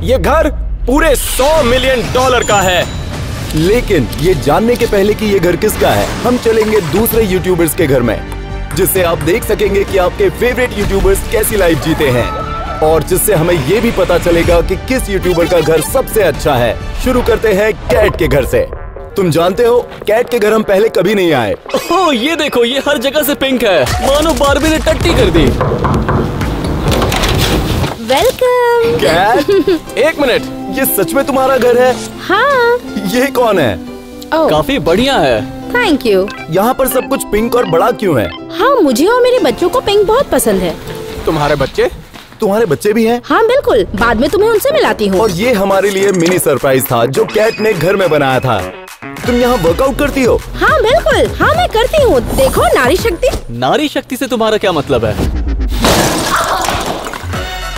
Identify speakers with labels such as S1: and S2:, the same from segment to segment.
S1: ये घर पूरे $100 मिलियन का है।
S2: लेकिन ये जानने के पहले कि ये घर किसका है, हम चलेंगे दूसरे यूट्यूबर्स के घर में, जिससे आप देख सकेंगे कि आपके फेवरेट यूट्यूबर्स कैसी लाइफ जीते हैं, और जिससे हमें ये भी पता चलेगा कि किस यूट्यूबर का घर सबसे अच्छा है। शुरू करते हैं कैट के घर से। तुम जानते हो, कैट के घर हम पहले कभी नहीं आए।
S3: ओह, ये देखो, ये हर जगह से पिंक है, मानो बारबी ने टट्टी कर दी।
S4: वेलकम।
S2: कैट
S1: एक मिनट,
S2: ये सच में तुम्हारा घर है?
S4: हाँ।
S2: ये कौन है?
S3: काफी बढ़िया है।
S4: Thank you.
S2: यहाँ पर सब कुछ पिंक और बड़ा क्यों है?
S4: हाँ, मुझे और मेरे बच्चों को पिंक बहुत पसंद है।
S1: तुम्हारे बच्चे?
S2: तुम्हारे बच्चे भी हैं?
S4: हाँ बिल्कुल, बाद में तुम्हें उनसे मिलाती हूँ।
S2: और ये हमारे लिए मिनी सरप्राइज था जो कैट ने घर में बनाया था। तुम यहाँ वर्कआउट करती हो?
S4: हाँ बिल्कुल, हाँ मैं करती हूँ। देखो, नारी शक्ति।
S3: नारी शक्ति से तुम्हारा क्या मतलब है?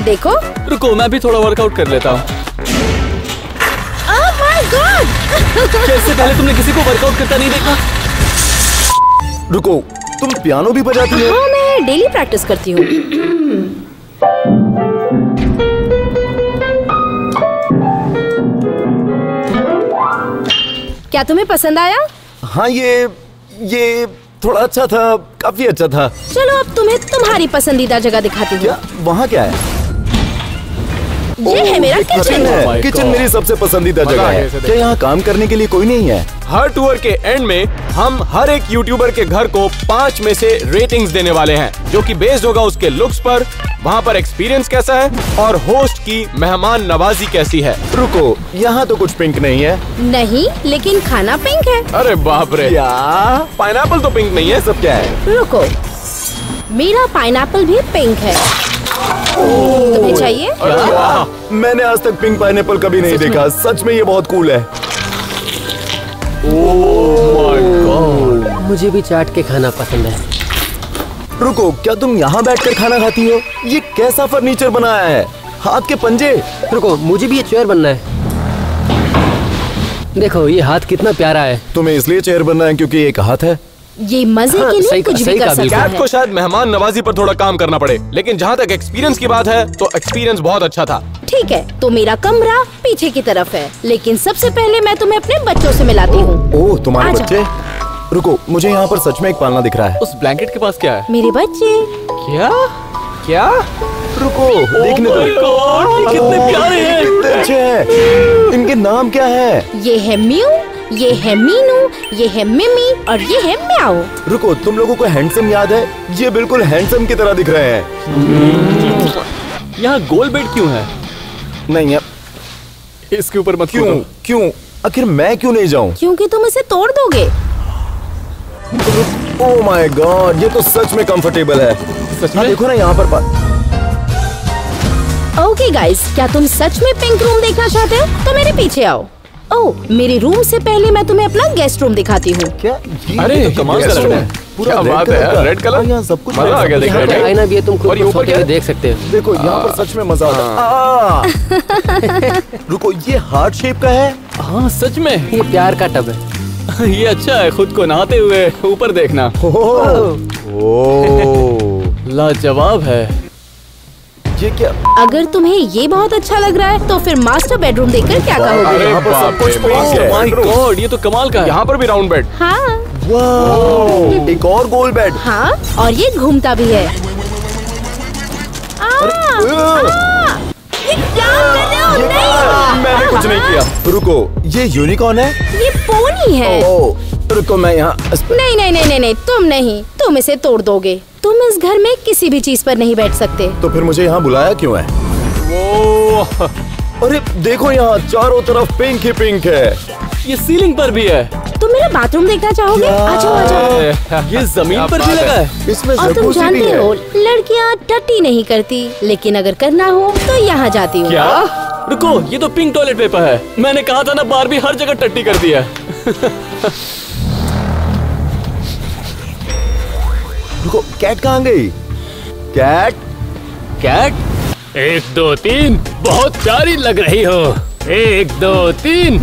S4: देखो।
S3: रुको, मैं भी थोड़ा वर्कआउट कर लेता हूँ।
S4: Oh my God!
S3: क्या इससे पहले तुमने किसी को वर्कआउट करता नहीं देखा?
S2: रुको, तुम पियानो भी बजाती हो?
S4: हाँ, मैं डेली प्रैक्टिस करती हूँ। क्या तुम्हें पसंद आया?
S2: हाँ, ये थोड़ा अच्छा था, काफी अच्छा था।
S4: चलो अब तुम्हें तुम्हारी पसंदीदा जगह दिखाती हूँ।
S2: क्या वहाँ क्या है?
S4: ये है मेरा किचन।
S3: my
S2: kitchen
S3: God.
S2: मेरी सबसे पसंदीदा
S1: मजा
S2: जगह
S1: आ गया
S2: है।
S1: इसे देख।
S2: क्या यहाँ काम करने के लिए कोई नहीं है?
S1: हर टूर के एंड में हम हर एक यूट्यूबर के घर को 5 में से रेटिंग्स देने वाले हैं, जो कि बेस्ड होगा उसके लुक्स पर, वहाँ पर एक्सपीरियंस कैसा है और होस्ट की मेहमान नवाजी कैसी है।
S2: रुको, यहाँ तो कुछ पिंक नहीं है।
S4: नहीं, लेकिन खाना पिंक है।
S1: अरे बाप रे,
S2: क्या?
S1: पाइनएप्पल तो पिंक नहीं है।
S2: सब क्या है?
S4: रुको, मेरा पाइनएप्पल भी पिंक है। तुम्हें चाहिए?
S1: अरे वाह,
S2: मैंने आज तक पिंक पाइनएप्पल कभी नहीं देखा। सच में ये बहुत कूल है।
S5: मुझे भी चाट के खाना पसंद है।
S2: रुको, क्या तुम यहाँ बैठकर खाना खाती हो? ये कैसा फर्नीचर बनाया है? हाथ के पंजे।
S5: रुको, मुझे भी ये चेयर बनना है। देखो, ये हाथ कितना प्यारा है।
S2: तुम्हें इसलिए चेयर बनना है क्योंकि एक हाथ है?
S4: ये मजे
S5: हाँ,
S4: के लिए
S5: सही
S4: कुछ भी
S5: सही
S4: कर
S5: कहा,
S4: सकता
S1: कैट को
S4: है।
S1: शायद मेहमान नवाजी पर थोड़ा काम करना पड़े, लेकिन जहाँ तक एक्सपीरियंस की बात है तो एक्सपीरियंस बहुत अच्छा था।
S4: ठीक है, तो मेरा कमरा पीछे की तरफ है, लेकिन सबसे पहले मैं तुम्हें अपने बच्चों से मिलाती हूँ।
S2: ओह, तुम्हारे
S4: आजा।
S2: बच्चे? रुको, मुझे यहाँ पर सच में एक पालना दिख रहा है।
S3: उस ब्लैंकेट के पास क्या है?
S4: मेरे बच्चे।
S3: क्या?
S1: क्या?
S2: रुको, देखने
S3: Oh my
S2: दो।
S3: God, ये कितने प्यारे हैं।
S2: कितने अच्छे हैं। इनके नाम क्या है?
S4: ये है म्यू, ये है मीनू, ये है मिमी और ये है म्याऊ।
S2: रुको, तुम लोगों को हैंडसम याद है? ये बिल्कुल हैंडसम की तरह दिख रहे हैं।
S3: यहाँ गोल बेड क्यों है?
S2: नहीं है।
S3: इसके ऊपर मत
S2: क्यों?
S3: कूदो।
S2: क्यों? आखिर मैं क्यों नहीं जाऊँ?
S4: क्योंकि तुम इसे तोड़ दोगे।
S2: ओह माय गॉड, ये तो सच में कंफर्टेबल है।
S3: सच
S2: हाँ,
S3: में?
S2: देखो ना यहाँ पर
S4: ओके गाइस, क्या तुम सच में पिंक रूम देखना चाहते हो? तो मेरे पीछे आओ। ओह, मेरे रूम से पहले मैं तुम्हें अपना गेस्ट रूम दिखाती हूँ।
S2: क्या?
S3: अरे,
S2: ये
S3: तो कमाल का
S2: गेस्ट
S3: लग
S2: रूम
S3: रहा है।
S2: पूरा
S1: क्या
S2: रेड
S1: बात
S2: कलर
S1: है,
S2: का।
S1: Red colour?
S2: हाँ, यहाँ सब कुछ
S1: मजा आ गया
S2: रेड
S1: देखने
S2: कलर
S1: में।
S2: का।
S5: यहाँ पे आईना भी है, तुम
S1: और ये
S5: खुद
S1: ऊपर क्या है?
S5: देख सकते हो।
S2: देखो, यहाँ पर सच में मजा आता है। रुको, ये हार्ट शेप का है?
S3: हाँ, सच में।
S5: ये प्यार का टब है।
S3: ये अच्छा है, खुद को नहाते हुए ऊपर देखना। लाजवाब है।
S2: ये क्या?
S4: अगर तुम्हें ये बहुत अच्छा लग रहा है तो फिर मास्टर बेडरूम देखकर क्या कहोगे?
S1: अरे
S2: यहाँ पर सब
S1: बाप
S2: कुछ
S1: रे,
S2: पिंक है।
S3: माय गॉड, ये तो कमाल का है।
S1: यहाँ पर भी राउंड बेड।
S4: हाँ
S2: वाह, एक और गोल बेड।
S4: हाँ, और ये घूमता भी है। ये क्या कर रहे हो? नहीं,
S2: मैंने कुछ नहीं किया। रुको, ये यूनिकॉर्न है?
S4: ये पोनी है।
S2: ओह, रुको, मैं यहाँ
S4: नहीं नहीं नहीं नहीं नहीं, तुम नहीं, तुम इसे तोड़ दोगे। तुम इस घर में किसी भी चीज पर नहीं बैठ सकते।
S2: तो फिर मुझे यहाँ बुलाया क्यों है?
S1: वो
S2: अरे देखो, यहाँ चारों तरफ पिंक ही पिंक है।
S3: ये सीलिंग पर भी है।
S4: तुम मेरा बाथरूम देखना चाहोगे? आ जाओ आ जाओ।
S3: ये जमीन पर भी लगा है।
S2: इसमें
S4: और तुम
S2: जकूज़ी भी
S4: जानते
S2: है।
S4: हो, लड़कियाँ टट्टी नहीं करती, लेकिन अगर करना हो तो यहाँ जाती हूँ।
S3: क्या? रुको, ये तो पिंक टॉयलेट पेपर है। मैंने कहा था ना, बारबी हर जगह टट्टी करती है।
S2: रुको, कैट कहाँ गई? कैट?
S3: कैट?
S6: 1 2 3 बहुत प्यारी लग रही हो। 1 2 3।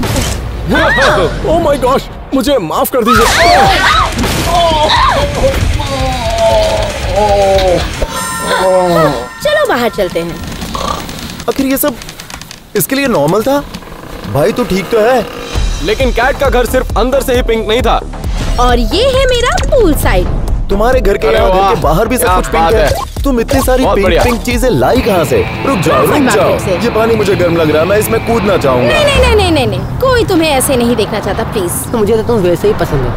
S1: ओह माय गॉश, मुझे माफ कर दीजिए।
S4: चलो बाहर चलते हैं।
S2: आखिर ये सब इसके लिए नॉर्मल था। भाई तो ठीक तो है।
S1: लेकिन कैट का घर सिर्फ अंदर से ही पिंक नहीं था।
S4: और ये है मेरा पूल साइड।
S2: तुम्हारे घर के
S1: अरे
S2: यहाँ घर
S1: वाह,
S2: के बाहर भी सब
S1: क्या
S2: कुछ पिंक
S1: बात
S2: है।
S1: है।
S2: तुम इतनी सारी
S1: बहुत
S2: पिंक
S1: बढ़िया।
S2: पिंक चीजें लाई कहाँ से? रुक जाओ रुक जाओ,
S4: मार्केट से।
S2: ये पानी मुझे गर्म लग रहा है, मैं इसमें कूदना चाहूंगा।
S4: नहीं नहीं नहीं नहीं नहीं नहीं, कोई तुम्हें ऐसे नहीं देखना चाहता, प्लीज।
S5: मुझे तो तुम वैसे ही पसंद हो।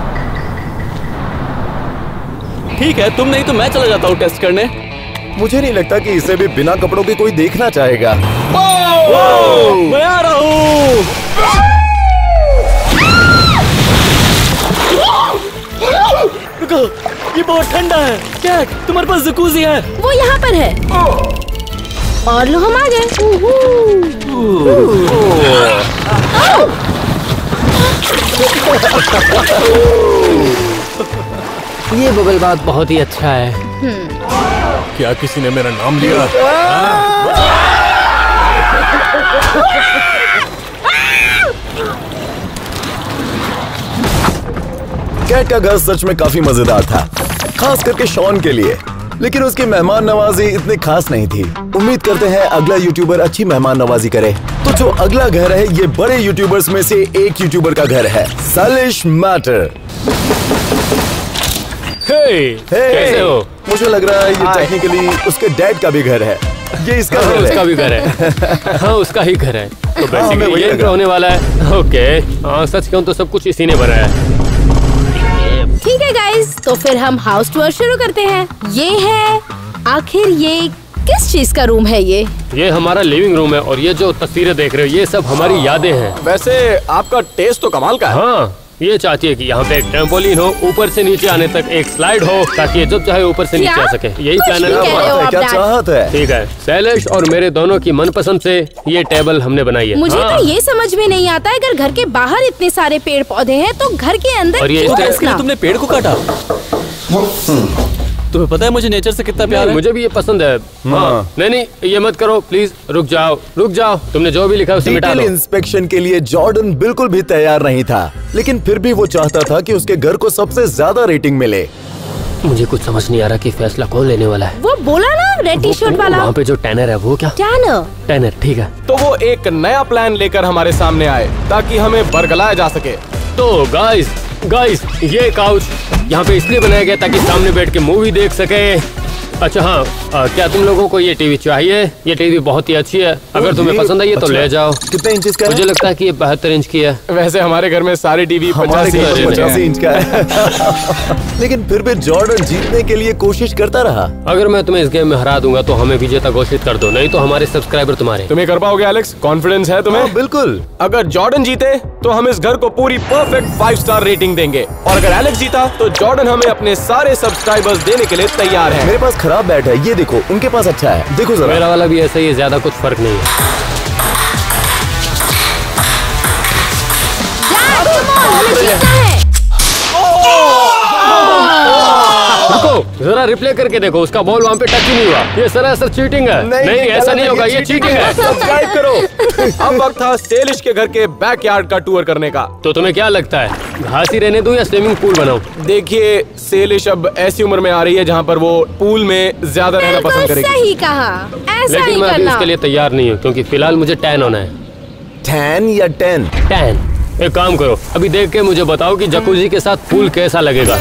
S3: ठीक है, तुम नहीं तो मैं चला जाता हूँ टेस्ट करने।
S2: मुझे नहीं लगता कि इसे भी बिना कपड़ों के कोई देखना चाहेगा।
S3: मैं आ रहा हूँ। रुको, ये बहुत ठंडा है। कैट, तुम्हारे पास जकूज़ी है?
S4: वो यहाँ पर है। और लो, हम आ गए।
S5: ये बबल बात बहुत ही अच्छा है।
S6: क्या किसी ने मेरा नाम लिया?
S2: कैट का घर सच में काफी मजेदार था, खास करके शॉन के लिए। लेकिन उसकी मेहमान नवाजी इतनी खास नहीं थी। उम्मीद करते हैं अगला यूट्यूबर अच्छी मेहमान नवाजी करे। तो जो अगला घर है, ये बड़े यूट्यूबर्स में से एक यूट्यूबर का घर है, सैलिश मैटर।
S6: कैसे हो?
S2: मुझे लग रहा है ये टेक्निकली उसके डैड का भी घर है। ये इसका घर
S6: उसका
S2: है।
S6: भी घर है। हाँ, उसका ही घर है। तो
S2: हमें
S6: बेसिकली
S2: वही
S6: ये
S2: लगा।
S6: होने वाला है। ओके, हाँ, सच कहूँ तो सब कुछ इसी ने बनाया है।
S4: ठीक है गाइस, तो फिर हम हाउस टूर शुरू करते हैं। ये है, आखिर ये किस चीज का रूम है?
S6: ये हमारा लिविंग रूम है और ये जो तस्वीरें देख रहे हो ये सब हमारी यादें हैं।
S1: वैसे आपका टेस्ट तो कमाल का है।
S6: हाँ, ये चाहती है कि यहाँ पे एक ट्रैम्पोलिन हो, ऊपर से नीचे आने तक एक स्लाइड हो, ताकि ये जब चाहे ऊपर से नीचे
S4: क्या?
S6: आ सके। यही
S4: कुछ
S6: प्लान
S4: भी कह रहे हो
S6: है।
S4: आप,
S2: क्या
S4: डैड?
S2: चाहत है?
S6: ठीक है, शैलेश और मेरे दोनों की मनपसंद से ये टेबल हमने बनाई है।
S4: मुझे
S6: हाँ।
S4: तो ये समझ में नहीं आता, अगर घर के बाहर इतने सारे पेड़ पौधे हैं तो घर के अंदर
S6: और ये
S4: क्यों
S6: इसके
S3: इसके लिए
S4: रखना?
S3: तुमने पेड़ को काटा? तुम्हें पता है मुझे नेचर से कितना प्यार है?
S6: मुझे भी ये पसंद है। हाँ। नहीं, ये मत करो प्लीज, रुक जाओ। तुमने जो भी लिखा है उसे मिटा
S2: डिटेल
S6: दो।
S2: इंस्पेक्शन के लिए जॉर्डन बिल्कुल भी तैयार नहीं था, लेकिन फिर भी वो चाहता था कि उसके घर को सबसे ज्यादा रेटिंग मिले।
S5: मुझे कुछ समझ नहीं आ रहा कि फैसला कौन लेने वाला है।
S4: वो बोला ना, रेड टी शर्ट वाला।
S5: वहाँ पे जो टैनर है वो क्या?
S4: टैनर।
S5: टैनर, ठीक है।
S1: तो वो एक नया प्लान लेकर हमारे सामने आए ताकि हमें बरगलाया जा सके।
S6: तो गाइस, ये काउच यहाँ पे इसलिए बनाया गया ताकि सामने बैठ के मूवी देख सके। अच्छा हाँ, क्या तुम लोगों को ये टीवी चाहिए? ये टीवी बहुत ही अच्छी है, अगर तुम्हें पसंद आई है तो ले जाओ।
S2: कितने इंचेस का है?
S6: मुझे लगता है कि ये 72 इंच की है।
S1: वैसे हमारे घर में सारे टीवी
S2: हमारे
S1: 50
S2: घर
S1: इंच
S2: में
S1: के
S2: 85
S1: हैं।
S2: इंच का है। लेकिन फिर भी जॉर्डन जीतने के लिए कोशिश करता रहा।
S6: अगर मैं तुम्हें इस गेम में हरा दूंगा तो हमें विजेता घोषित कर दो, नहीं तो हमारे सब्सक्राइबर तुम्हारे।
S1: तुम्हें कर पाओगे एलेक्स? कॉन्फिडेंस है तुम्हें?
S2: हाँ, बिल्कुल।
S1: अगर जॉर्डन जीते तो हम इस घर को पूरी परफेक्ट 5 स्टार रेटिंग देंगे, और अगर एलेक्स जीता तो जॉर्डन हमें अपने सारे सब्सक्राइबर्स देने के लिए तैयार है।
S2: मेरे पास खराब बैट है, ये देखो, उनके पास अच्छा है, देखो जरा।
S6: मेरा वाला भी ऐसा ही है, ज्यादा कुछ फर्क नहीं है।
S4: डैड, come on, हमें जीतना है।
S6: रुको, जरा रिप्ले करके देखो, उसका बॉल वहाँ पे टच ही नहीं हुआ। ये सरासर चीटिंग है। नहीं, ऐसा नहीं होगा, ये चीटिंग है।
S1: सब्सक्राइब करो। अब वक्त था सेलिश के घर के बैकयार्ड का टूर करने का।
S6: तो तुम्हें क्या लगता है, घास ही रहने दूं या स्विमिंग पूल बनाऊं?
S1: देखिए, सेलिश अब ऐसी उम्र में आ रही है जहाँ पर वो पूल में ज्यादा रहना पसंद
S4: बिल्कुल
S1: करेगी।
S4: सही कहा, ऐसा ही
S6: लेकिन मैं अभी
S4: करना।
S6: उसके लिए तैयार नहीं हूँ, क्योंकि फिलहाल मुझे टैन होना है।
S2: 10 या 10?
S6: टैन। एक काम करो, अभी देख के मुझे बताओ कि जकूजी के साथ पूल कैसा लगेगा।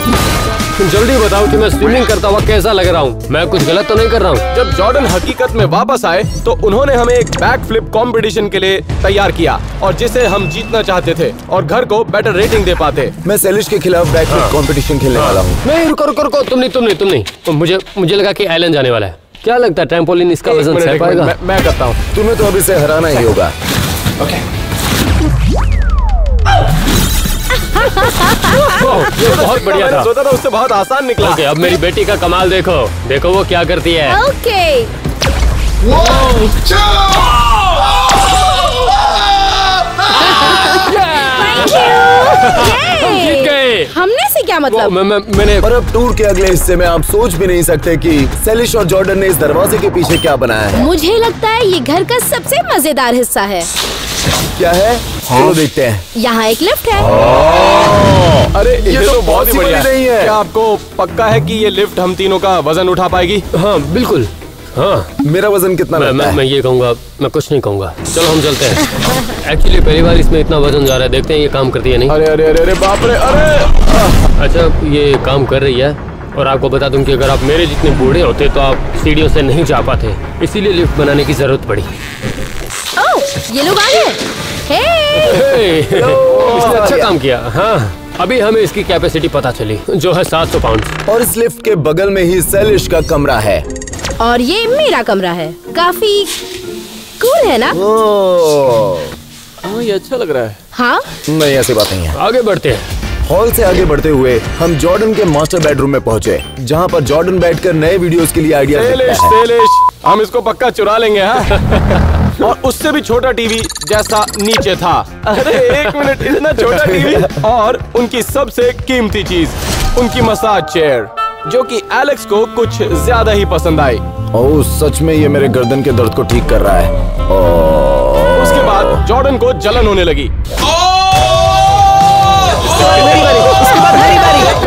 S6: जल्दी बताओ कि मैं स्विमिंग करता हुआ कैसा लग रहा हूँ। मैं कुछ गलत तो नहीं कर रहा हूँ?
S1: जब जॉर्डन हकीकत में वापस आए तो उन्होंने हमें एक बैक फ्लिप कॉम्पिटिशन के लिए तैयार किया, और जिसे हम जीतना चाहते थे और घर को बेटर रेटिंग दे पाते।
S2: मैं सेलिश के खिलाफ बैक फ्लिप कंपटीशन खेलने वाला हूँ।
S6: नहीं, रुको, तुम नहीं। तो मुझे लगा कि एलन जाने वाला है। क्या लगता है ट्रैम्पोलिन इसका
S1: एक
S6: वजन
S1: मिनट,
S6: सह
S1: एक मिनट,
S6: पाएगा?
S1: मैं करता हूँ।
S2: तुम्हें तो अभी से हराना ही होगा।
S6: ये बहुत बढ़िया
S1: मैंने
S6: था।
S1: सोचा था उससे बहुत आसान निकला।
S6: ओके, अब मेरी बेटी का कमाल देखो वो क्या करती है।
S4: ओके,
S6: जीत गए।
S4: हमने से क्या मतलब?
S6: मैंने
S2: पर अब टूर के अगले हिस्से में आप सोच भी नहीं सकते कि सेलिश और जॉर्डन ने इस दरवाजे के पीछे क्या बनाया है।
S4: मुझे लगता है ये घर का सबसे मजेदार हिस्सा है।
S2: क्या है? चलो देखते हैं।
S4: यहाँ एक लिफ्ट है।
S1: अरे ये तो बहुत ही
S2: possible
S1: बढ़िया
S2: ही नहीं है।
S1: क्या आपको पक्का है कि ये लिफ्ट हम तीनों का वजन उठा पाएगी?
S6: हाँ बिल्कुल, हाँ
S2: मेरा वजन कितना लगता है?
S6: मैं ये कहूँगा, मैं कुछ नहीं कहूँगा। चलो हम चलते हैं। एक्चुअली पहली बार इसमें इतना वजन जा रहा है, देखते हैं ये काम करती है नहीं।
S1: अरे अरे अरे अरे बाप रे, अरे
S6: अच्छा ये काम कर रही है। और आपको बता दूं कि अगर आप मेरे जितने बूढ़े होते तो आप सीढ़ियों से नहीं जा पाते, इसीलिए लिफ्ट बनाने की जरूरत पड़ी।
S4: ओह, ये लोग आ गए। हे!
S6: इसने अच्छा काम किया। हाँ अभी हमें इसकी कैपेसिटी पता चली, जो है 700 पाउंड।
S2: और इस लिफ्ट के बगल में ही सेलिश का कमरा है।
S4: और ये मेरा कमरा है। काफी कूल है ना?
S1: हाँ ये अच्छा लग रहा है।
S4: हाँ,
S2: नहीं ऐसी बात नहीं है।
S6: आगे बढ़ते हैं।
S2: हॉल से आगे बढ़ते हुए हम जॉर्डन के मास्टर बेडरूम में पहुंचे, जहां पर जॉर्डन बैठकर नए वीडियोस के लिए आइडिया देता है।
S1: सेलिश, हम इसको पक्का चुरा लेंगे। हाँ और उससे भी छोटा टीवी जैसा नीचे था। अरे एक मिनट, इतना छोटा टीवी। और उनकी सबसे कीमती चीज, उनकी मसाज चेयर, जो कि एलेक्स को कुछ ज्यादा ही पसंद आई।
S2: ओह सच में ये मेरे गर्दन के दर्द को ठीक कर रहा है।
S1: उसके बाद जॉर्डन को जलन होने लगी।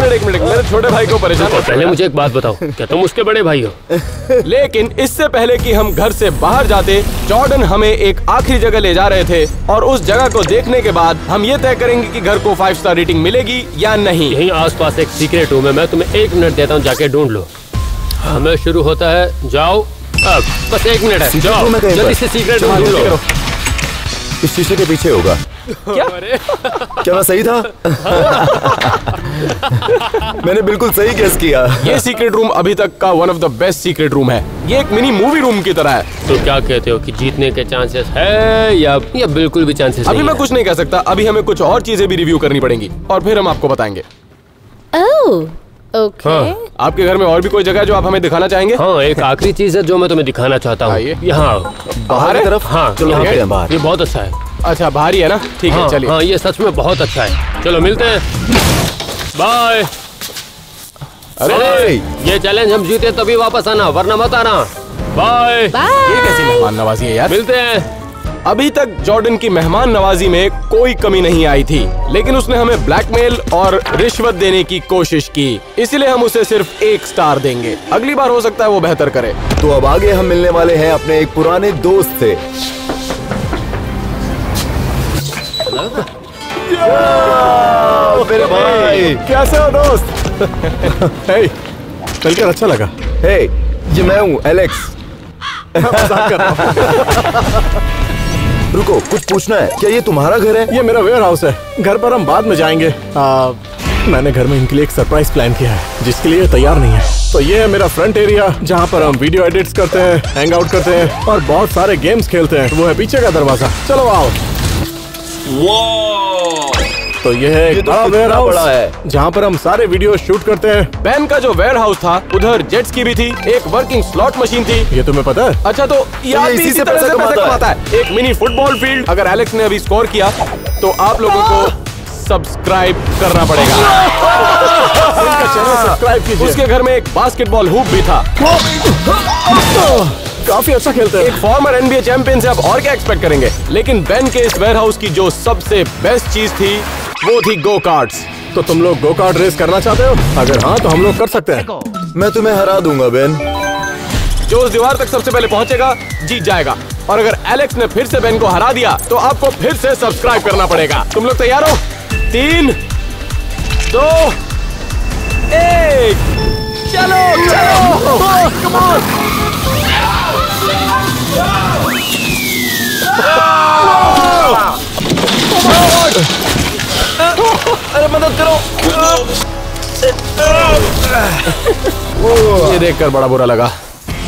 S1: एक मिनट, मेरे छोटे भाई को परेशान मत
S6: पहले मुझे एक बात बताओ, क्या तुम उसके बड़े भाई हो?
S1: लेकिन इससे पहले कि हम घर से बाहर जाते, जॉर्डन हमें एक आखिरी जगह ले जा रहे थे और उस जगह को देखने के बाद हम ये तय करेंगे कि घर को 5 स्टार रेटिंग मिलेगी या नहीं।
S6: यहीं आसपास एक सीक्रेट रूम है, मैं तुम्हें 1 मिनट देता हूँ, जाके ढूंढ लो। हमें शुरू होता है, जाओ। अब बस 1 मिनट है, जाओ जल्दी से सीक्रेट रूम ढूंढ लो।
S2: इस शीशे के पीछे होगा। क्या मैं सही था? मैंने बिल्कुल सही गेस किया।
S1: ये सीक्रेट रूम अभी तक का one of the best secret room है। ये एक मिनी मूवी रूम की तरह है।
S6: तो क्या कहते हो कि जीतने के चांसेस है या बिल्कुल भी चांसेस
S1: अभी
S6: नहीं
S1: मैं
S6: है?
S1: कुछ नहीं कह सकता। अभी हमें कुछ और चीजें भी रिव्यू करनी पड़ेंगी और फिर हम आपको बताएंगे।
S4: ओह, ओके।
S6: हाँ।
S1: आपके घर में और भी कोई जगह है जो आप हमें दिखाना चाहेंगे?
S6: हाँ एक आखिरी चीज है जो मैं तुम्हें दिखाना चाहता हूँ।
S1: आइए।
S6: यहाँ
S2: बाहर की तरफ।
S6: हाँ
S2: चलो
S6: यहाँ
S2: देखते
S6: पे।
S2: हैं बाहर।
S6: ये बहुत अच्छा है।
S1: अच्छा भारी है ना, ठीक है
S6: हाँ,
S1: चलिए।
S6: हाँ ये सच में बहुत अच्छा है। चलो मिलते हैं, बाय।
S2: अरे
S6: ये चैलेंज हम जीते तभी वापस आना, वरना मत आना। बाय।
S1: ये कैसी मेहमान नवाजी है यार।
S6: मिलते हैं।
S1: अभी तक जॉर्डन की मेहमान नवाजी में कोई कमी नहीं आई थी, लेकिन उसने हमें ब्लैकमेल और रिश्वत देने की कोशिश की। इसलिए हम उसे सिर्फ 1 स्टार देंगे। अगली बार हो सकता है वो बेहतर करे।
S2: तो अब आगे हम मिलने वाले हैं अपने एक पुराने दोस्त से। मेरे भाई
S1: कैसे हो दोस्त? हे, मिलकर अच्छा लगा।
S2: हे, ये मैं हूँ एलेक्स।
S1: मजाक कर रहा हूँ।
S2: रुको, कुछ पूछना है। क्या ये तुम्हारा घर है?
S7: ये मेरा वेयर हाउस है। घर पर हम बाद में जाएंगे। मैंने घर में इनके लिए एक सरप्राइज प्लान किया है, जिसके लिए तैयार नहीं है। तो ये है मेरा फ्रंट एरिया, जहाँ पर हम वीडियो एडिट्स करते हैं, हैंग आउट करते हैं और बहुत सारे गेम्स खेलते हैं। वो है पीछे का दरवाजा। चलो आओ। तो ये है एक
S2: तो
S7: बड़ा
S2: कितना
S7: वेयर हाउस
S2: बड़ा है।
S7: जहाँ पर हम सारे वीडियो शूट करते हैं।
S1: बैन का जो वेयर हाउस था, उधर जेट्स की भी थी, एक वर्किंग स्लॉट मशीन थी।
S7: ये तुम्हें पता है?
S1: अच्छा तो यार
S2: इसी
S1: भी
S2: से
S1: इसी तरह
S2: पैसा
S1: से पैसा
S2: कमाता
S1: कमाता है। एक मिनी फुटबॉल फील्ड। अगर एलेक्स ने अभी स्कोर किया तो आप लोगों को सब्सक्राइब करना पड़ेगा।
S7: सब्सक्राइब कीजिए।
S1: उसके घर में एक बास्केटबॉल हूप भी था।
S7: काफी अच्छा खेलते
S1: एक
S7: हैं।
S1: फॉर्मर एनबीए चैंपियन से आप और क्या एक्सपेक्ट करेंगे। लेकिन बेन के इस वेयर हाउस की जो सबसे बेस्ट चीज थी, वो थी गो कार्ट्स।
S7: तो तुम लोग गो कार्ट रेस करना चाहते हो? अगर हाँ तो हम लोग कर सकते हैं।
S2: मैं तुम्हें हरा दूंगा बेन।
S1: जो उस दीवार तक सबसे पहले पहुंचेगा जीत जाएगा। और अगर एलेक्स ने फिर से बेन को हरा दिया तो आपको फिर से सब्सक्राइब करना पड़ेगा। तुम लोग तैयार हो? 3, 2, 1 चलो चलो। Come on. अरे मदद करो। ये देखकर बड़ा बुरा लगा।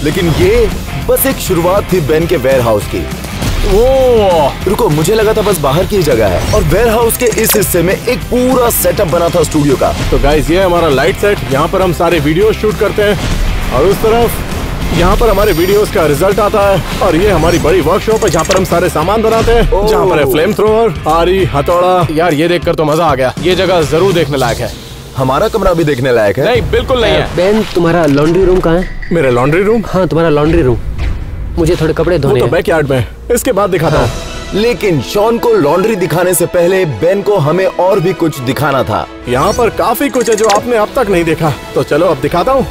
S2: लेकिन ये बस एक शुरुआत थी बेन के वेयर हाउस की। रुको, मुझे लगा था बस बाहर की जगह है, और वेयर हाउस के इस हिस्से में एक पूरा सेटअप बना था स्टूडियो का।
S7: तो गाइस ये हमारा लाइट सेट, यहाँ पर हम सारे वीडियो शूट करते हैं। और उस तरफ यहाँ पर हमारे वीडियोस का रिजल्ट आता है। और ये हमारी बड़ी वर्कशॉप है, जहाँ पर हम सारे सामान बनाते हैं। जहाँ पर है फ्लेम थ्रोअर, आरी, हथौड़ा।
S1: यार ये देखकर तो मजा आ गया। ये जगह जरूर देखने लायक है।
S2: हमारा कमरा भी देखने लायक है।
S1: नहीं बिल्कुल नहीं है।
S5: बेन तुम्हारा लॉन्ड्री रूम कहाँ है?
S7: मेरे लॉन्ड्री रूम?
S5: हाँ तुम्हारा लॉन्ड्री रूम। मुझे थोड़े कपड़े
S7: वो
S5: धोने
S7: तो
S5: हैं।
S7: बैकयार्ड में। इसके बाद दिखाता हूँ।
S2: लेकिन शॉन को लॉन्ड्री दिखाने से पहले बेन को हमें और भी कुछ दिखाना था।
S7: यहाँ पर काफी कुछ है जो आपने अब तक नहीं देखा। तो चलो अब दिखाता हूँ।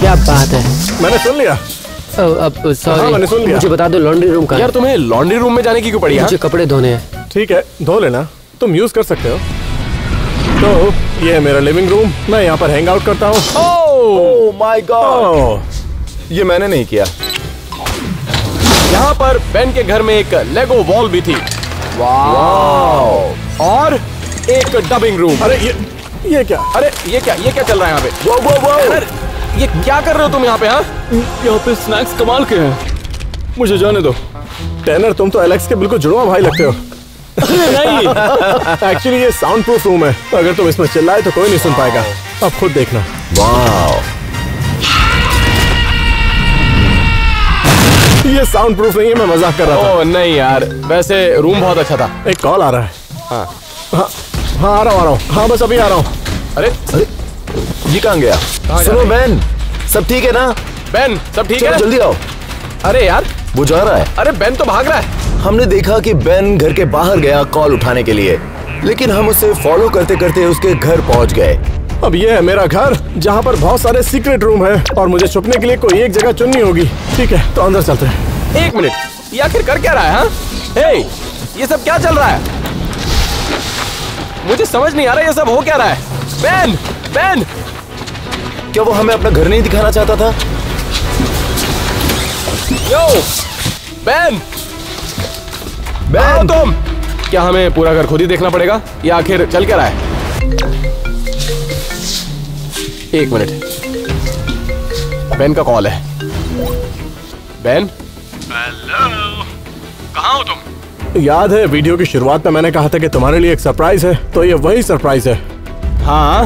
S5: क्या बात है।
S7: मैंने सुन लिया।
S5: अब
S7: हाँ,
S5: सॉरी,
S7: मैंने सुन लिया।
S5: मुझे बता दो लॉन्ड्री रूम कहाँ है?
S1: यार तुम्हें लॉन्ड्री रूम में जाने की क्यों पड़ी?
S5: मुझे कपड़े धोने हैं।
S7: ठीक है, धो लेना, तुम यूज कर सकते हो। तो ये है मेरा लिविंग रूम, मैं यहाँ पर हैंग आउट करता हूँ।
S2: ओह माय गॉड, ये मैंने नहीं किया।
S1: यहाँ पर बेन के घर में एक लेगो वॉल भी थी। वाह। और एक डबिंग रूम।
S7: अरे ये क्या?
S1: अरे ये क्या चल रहा है यहाँ पे?
S2: वो
S1: टैनर, ये क्या कर रहे हो तुम यहाँ पे? हाँ,
S3: यहाँ पे स्नैक्स कमाल के हैं। मुझे जाने दो।
S7: टैनर, तुम तो एलेक्स के बिल्कुल जुड़वा भाई लगते हो।
S3: नहीं,
S7: एक्चुअली ये साउंड प्रूफ रूम है, तो अगर तुम इसमें चिल्लाए तो कोई नहीं सुन पाएगा। अब खुद देखना।
S2: वाह,
S7: ये साउंड प्रूफ नहीं है, मैं मजाक कर रहा था।
S1: ओह नहीं यार, वैसे रूम बहुत अच्छा था।
S7: एक कॉल आ रहा है।
S1: हाँ
S7: हाँ, आ रहा हूँ। हाँ, बस अभी आ रहा हूँ।
S1: अरे
S2: ये कहाँ गया? सुनो बेन, सब ठीक है ना?
S1: बेन, सब ठीक
S2: चलो
S1: है?
S2: जल्दी आओ।
S1: अरे यार,
S2: वो जा रहा है।
S1: अरे बेन तो भाग रहा है।
S2: हमने देखा कि बेन घर के बाहर गया कॉल उठाने के लिए, लेकिन हम उसे फॉलो करते करते उसके घर पहुंच गए।
S7: अब ये है मेरा घर, जहाँ पर बहुत सारे सीक्रेट रूम हैं और मुझे छुपने के लिए कोई एक जगह चुननी होगी। ठीक है, तो अंदर चलते हैं।
S1: एक मिनट, ये आखिर कर क्या रहा है? हाँ, हे, ये सब क्या चल रहा है? मुझे समझ नहीं आ रहा ये सब हो क्या रहा है। बेन, बेन,
S2: क्या वो हमें अपना घर नहीं दिखाना चाहता था?
S1: यो, बेन, आओ
S2: बेन,
S1: तुम। क्या हमें पूरा घर खुद ही देखना पड़ेगा या आखिर चल क्या रहा है? एक मिनट, बेन का कॉल है। बेन, हेलो, कहाँ हो तुम?
S7: याद है वीडियो की शुरुआत में मैंने कहा था कि तुम्हारे लिए एक सरप्राइज है, तो ये वही सरप्राइज है।
S1: हाँ,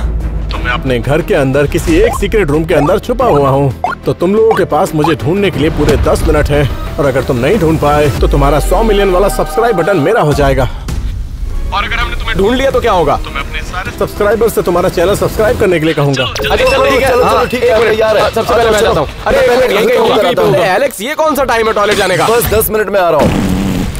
S7: तो मैं अपने घर के अंदर किसी एक सीक्रेट रूम के अंदर छुपा हुआ हूँ। तो तुम लोगों के पास मुझे ढूंढने के लिए पूरे 10 मिनट हैं, और अगर तुम नहीं ढूंढ पाए तो तुम्हारा 100 मिलियन वाला सब्सक्राइब बटन मेरा हो जाएगा।
S1: और अगर हमने तुम्हें ढूंढ लिया तो क्या होगा?
S7: तो मैं अपने सारे सब्सक्राइबर से तुम्हारा चैनल सब्सक्राइब करने के लिए कहूंगा।
S1: अच्छा चलो ठीक है,
S2: चलो,
S1: हाँ,
S2: ठीक है,
S1: एक मिनट,
S2: तैयार है।
S1: सबसे पहले मैं जाता हूँ। अरे एक मिनट, यहीं
S2: कराता हूँ।
S1: अरे एलेक्स, ये कौन सा टाइम है टॉयलेट जाने का?
S2: बस 10 मिनट में आ रहा हूँ।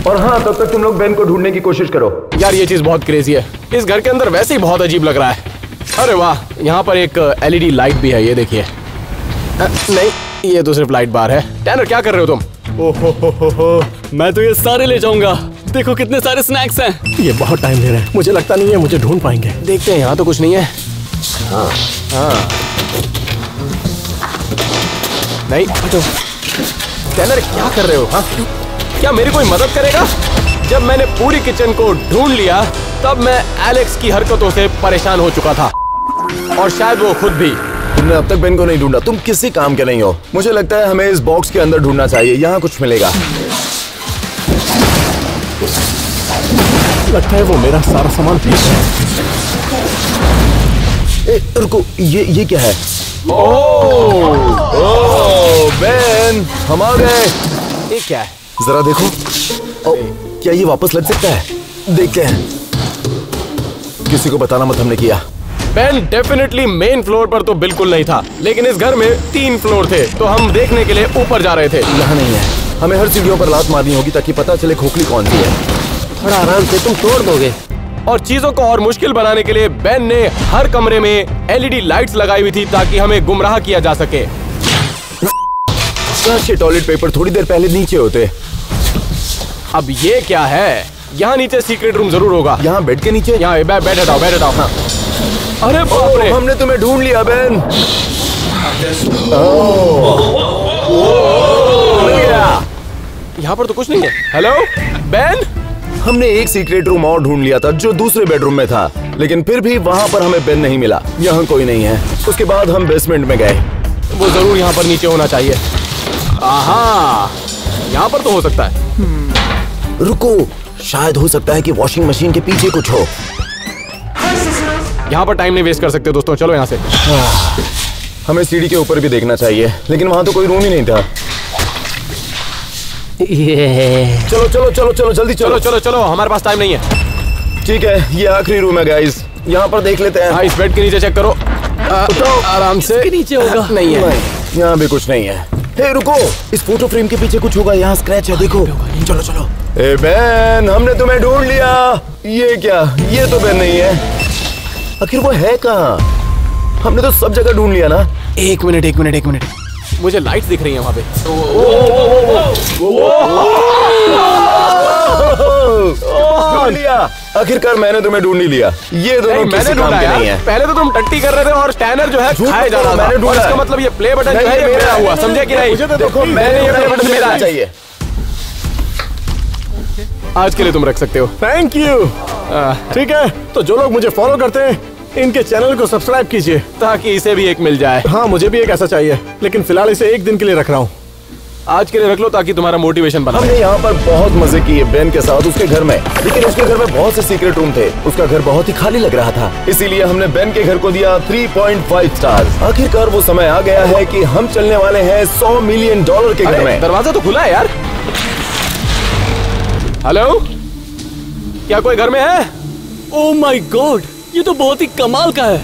S2: और हाँ, तब तक तुम लोग बेन को ढूंढने की कोशिश करो।
S1: यार ये चीज बहुत क्रेजी है। इस घर के अंदर वैसे ही बहुत अजीब लग रहा है। अरे वाह, यहाँ पर एक LED लाइट भी है, ये देखिए। नहीं, ये तो सिर्फ लाइट बार है। टैनर, क्या कर रहे हो तुम?
S3: ओहो, मैं तो ये सारे ले जाऊंगा। देखो कितने सारे स्नैक्स हैं।
S7: ये बहुत टाइम ले रहे हैं, मुझे लगता नहीं है मुझे ढूंढ पाएंगे।
S1: देखते हैं, यहाँ तो कुछ नहीं है। हाँ हाँ, नहीं हटो। टैनर, क्या कर रहे हो? हाँ, क्या मेरी कोई मदद करेगा? जब मैंने पूरी किचन को ढूंढ लिया तब मैं एलेक्स की हरकतों से परेशान हो चुका था, और शायद वो खुद भी।
S2: तुमने अब तक बेन को नहीं ढूंढा, तुम किसी काम के नहीं हो। मुझे लगता है हमें इस बॉक्स के अंदर ढूंढना चाहिए, यहाँ कुछ मिलेगा।
S7: लगता है वो मेरा सारा सामान फेंक रहा है।
S2: ए, रुको, ये क्या है?
S1: ओह,
S2: बेन, हम आ गए।
S1: ये क्या है?
S2: जरा देखो। ओ, क्या ये वापस लग सकता है? देखते हैं। किसी को बताना मत, हमने किया।
S1: बेन डेफिनेटली मेन फ्लोर पर तो बिल्कुल नहीं था, लेकिन इस घर में 3 फ्लोर थे, तो हम देखने के लिए ऊपर जा रहे थे।
S2: यहाँ नहीं है। हमें हर सीढ़ियों पर लात मारनी होगी ताकि पता चले खोखली कौन सी है।
S5: थोड़ा आराम से, तुम तोड़ दोगे।
S1: और चीजों को और मुश्किल बनाने के लिए बेन ने हर कमरे में LED लाइट्स लगाई हुई थी ताकि हमें गुमराह किया जा सके।
S2: काश ये टॉयलेट पेपर थोड़ी देर पहले नीचे होते।
S1: अब ये क्या है? यहाँ नीचे सीक्रेट रूम जरूर होगा।
S2: यहाँ बेड के नीचे।
S1: यहाँ बैठ हटाओ, बैठ हटाओ। हाँ। अरे बाप रे,
S2: हमने तुम्हें ढूंढ लिया बेन। मिल गया।
S1: यहाँ पर तो कुछ नहीं है। हेलो बेन,
S2: हमने एक सीक्रेट रूम और ढूंढ लिया था जो दूसरे बेडरूम में था, लेकिन फिर भी वहाँ पर हमें बेन नहीं मिला। यहाँ कोई नहीं है। उसके बाद हम बेसमेंट में गए।
S1: वो जरूर यहाँ पर नीचे होना चाहिए। आहा, यहाँ पर तो हो सकता है।
S2: रुको, शायद हो सकता है कि वॉशिंग मशीन के पीछे कुछ हो।
S1: यहाँ पर टाइम नहीं वेस्ट कर सकते दोस्तों, चलो यहाँ से।
S2: हमें सीढ़ी के ऊपर भी देखना चाहिए, लेकिन वहाँ तो कोई रूम ही नहीं था। चलो चलो चलो चलो, जल्दी
S1: चलो चलो चलो, हमारे पास टाइम नहीं है।
S2: ठीक है, ये आखिरी रूम है गाइस, यहाँ पर देख लेते हैं।
S1: हाँ, इस बेड के नीचे चेक करो। आराम से।
S3: इसके नीचे होगा।
S1: नहीं है।
S2: यहाँ भी कुछ नहीं है। हे रुको, इस फोटो फ्रेम के पीछे कुछ होगा। यहाँ स्क्रैच है, देखो। चलो चलो। ए बेन, हमने तुम्हें ढूंढ लिया। ये क्या? ये तो बेन नहीं है। आखिर वो है कहाँ? हमने तो सब जगह ढूंढ लिया ना।
S1: एक मिनट, मुझे लाइट्स दिख रही हैं वहाँ पे।
S2: ढूंढ लिया, आखिरकार मैंने तुम्हें ढूंढ ही लिया। ये दोनों
S1: मैंने ढूंढा यार,
S2: नहीं है।
S1: पहले तो तुम टट्टी कर रहे थे और स्टैनर जो है खाया जा रहा था।
S2: मैंने ढूंढा,
S1: इसका मतलब ये प्ले बटन जो है ये मेरा हुआ, समझे कि नहीं?
S7: मुझे तो
S2: देखो मैंने ये प्ले बटन मेरा चाहिए।
S1: आज के लिए तुम रख सकते हो।
S7: Thank you. ठीक है, तो जो लोग मुझे फॉलो करते हैं इनके चैनल को सब्सक्राइब कीजिए
S1: ताकि इसे भी एक मिल जाए।
S7: हाँ, मुझे भी एक ऐसा चाहिए, लेकिन फिलहाल इसे एक दिन के लिए रख रहा हूँ।
S1: आज के लिए रख लो ताकि तुम्हारा मोटिवेशन बना।
S2: हमने यहाँ पर बहुत मजे किए बेन के साथ उसके घर में, लेकिन उसके घर में बहुत से सीक्रेट रूम थे। उसका घर बहुत ही खाली लग रहा था, इसीलिए हमने बेन के घर को दिया 3.5 स्टार। आखिरकार वो समय आ गया है कि हम चलने वाले हैं $100 मिलियन के घर में।
S1: दरवाजा तो खुला है यार। हेलो, क्या कोई घर में है?
S3: ओह माय गॉड, ये तो बहुत ही कमाल का है।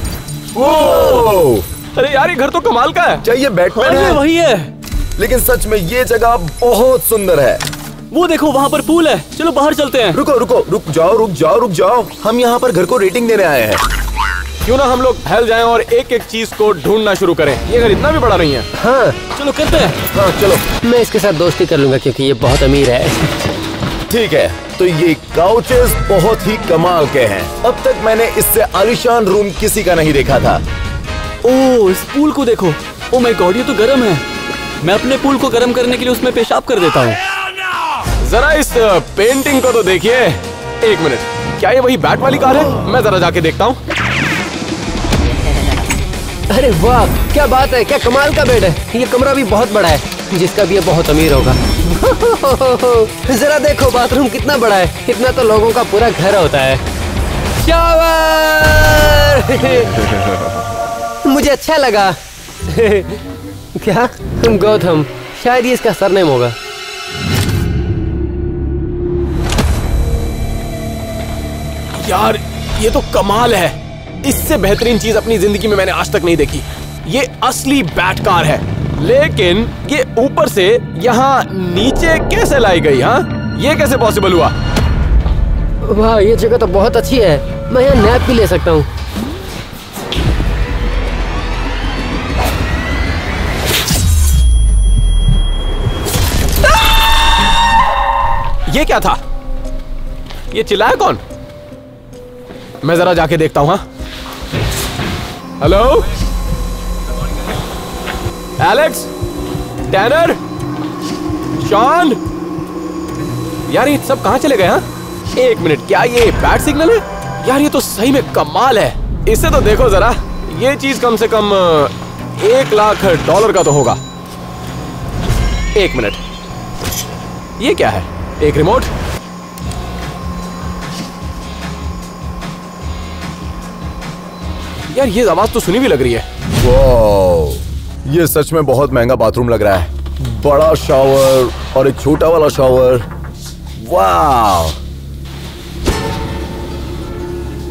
S2: ओह,
S1: अरे यार ये घर तो कमाल का है।
S2: चाहिए बैटमैन
S3: अरे
S2: है,
S3: वही है।
S2: लेकिन सच में ये जगह बहुत सुंदर है।
S3: वो देखो वहाँ पर पूल है, चलो बाहर चलते हैं।
S2: रुक जाओ। हम यहाँ पर घर को रेटिंग देने आए हैं।
S1: क्यों ना हम लोग फैल जाएं और एक एक चीज को ढूंढना शुरू करें। ये घर इतना भी बड़ा नहीं है।
S5: हाँ,
S3: चलो करते हैं।
S2: हाँ चलो,
S5: मैं इसके साथ दोस्ती कर लूंगा क्योंकि ये बहुत अमीर है।
S2: ठीक है। तो ये काउचेस बहुत ही कमाल के हैं। अब तक मैंने इससे आलीशान रूम किसी का नहीं देखा था।
S3: ओह, इस पूल को देखो। ओह माय गॉड, ये तो गर्म है। मैं अपने पूल को गर्म करने के लिए उसमें पेशाब कर देता हूँ।
S1: जरा इस पेंटिंग को तो देखिए। एक मिनट, क्या ये वही बैट वाली कार है? मैं जरा जाके देखता हूँ।
S5: अरे वाह, क्या बात है, क्या कमाल का बेड है। ये कमरा भी बहुत बड़ा है, जिसका भी ये बहुत अमीर होगा। जरा देखो बाथरूम कितना बड़ा है। इतना तो लोगों का पूरा घर होता है। शावर। मुझे अच्छा लगा। क्या गौतम, शायद ये इसका सरनेम होगा।
S1: यार ये तो कमाल है। इससे बेहतरीन चीज अपनी जिंदगी में मैंने आज तक नहीं देखी। ये असली बैट कार है, लेकिन ये ऊपर से यहाँ नीचे कैसे लाई गई? हाँ, ये कैसे पॉसिबल हुआ?
S5: वाह, ये जगह तो बहुत अच्छी है। मैं यहाँ नैप भी ले सकता हूँ।
S1: ये क्या था? ये चिल्लाया कौन? मैं जरा जाके देखता हूँ। हाँ, हेलो एलेक्स, टैनर, शॉन, यार ये सब कहाँ चले गए? हाँ, एक मिनट, क्या ये बैट सिग्नल है? यार ये तो सही में कमाल है। इसे तो देखो जरा, ये चीज कम से कम $1 लाख का तो होगा। एक मिनट, ये क्या है? एक रिमोट? यार ये आवाज तो सुनी भी लग रही है।
S2: वाह, ये सच में बहुत महंगा बाथरूम लग रहा है। बड़ा शावर और एक छोटा वाला शावर। वाह,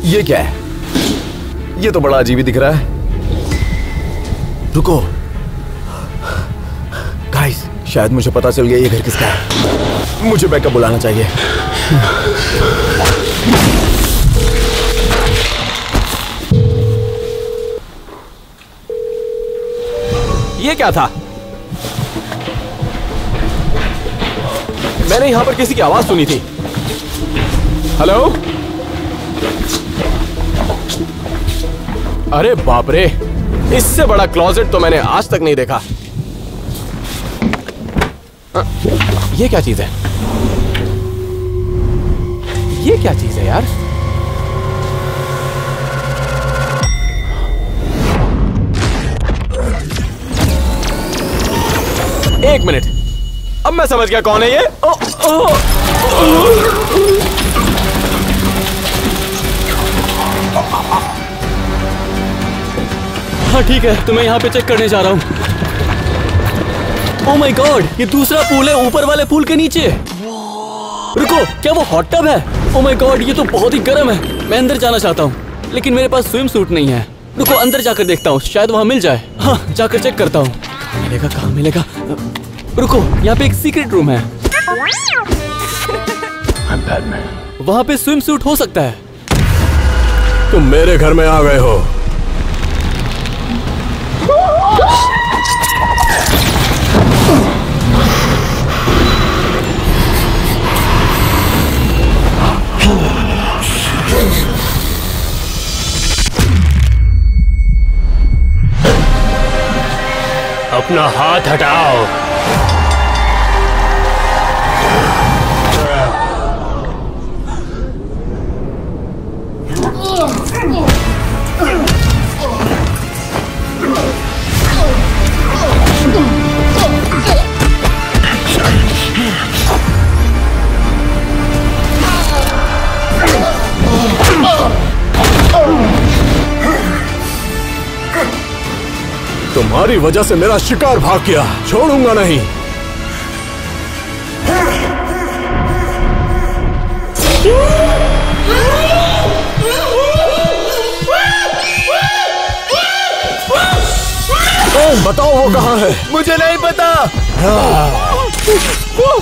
S2: ये क्या है? ये तो बड़ा अजीब ही दिख रहा है। रुको गाइस, शायद मुझे पता चल गया ये घर किसका है। मुझे बैकअप बुलाना चाहिए।
S1: ये क्या था? मैंने यहां पर किसी की आवाज सुनी थी। हेलो, अरे बाप रे, इससे बड़ा क्लोजेट तो मैंने आज तक नहीं देखा। ये क्या चीज है? ये क्या चीज है यार? एक मिनट, अब मैं समझ गया कौन है ये।
S3: हाँ ठीक है, तो मैं यहाँ पे चेक करने जा रहा हूँ। ओह माय गॉड, ये दूसरा पूल है ऊपर वाले पूल के नीचे। रुको, क्या वो हॉट टब है? ओह माय गॉड, ये तो बहुत ही गर्म है। मैं अंदर जाना चाहता हूँ, लेकिन मेरे पास स्विम सूट नहीं है। रुको, अंदर जाकर देखता हूँ, शायद वहाँ मिल जाए। हाँ, जाकर चेक करता हूँ। कहाँ मिलेगा? रुको, यहाँ पे एक सीक्रेट रूम है। वहाँ पे स्विम सूट हो सकता है।
S7: तुम मेरे घर में आ गए हो।
S6: अपना हाथ हटाओ।
S7: तुम्हारी वजह से मेरा शिकार भाग गया, छोड़ूंगा नहीं। बताओ वो कहाँ है?
S2: मुझे नहीं पता।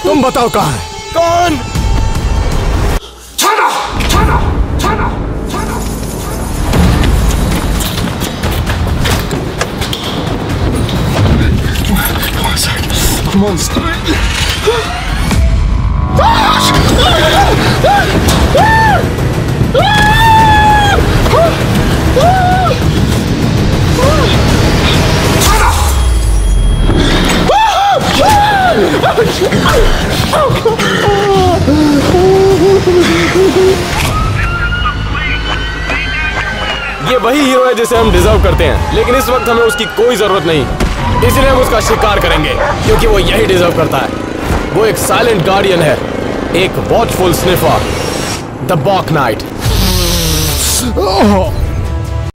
S7: तुम बताओ कहाँ है?
S2: कौन?
S1: ये वही हीरो है जिसे हम डिजर्व करते हैं, लेकिन इस वक्त हमें उसकी कोई जरूरत नहीं, इसलिए हम उसका शिकार करेंगे क्योंकि वो यही डिजर्व करता है। वो एक साइलेंट गार्डियन है, एक वॉचफुल स्निफर, द बॉक नाइट।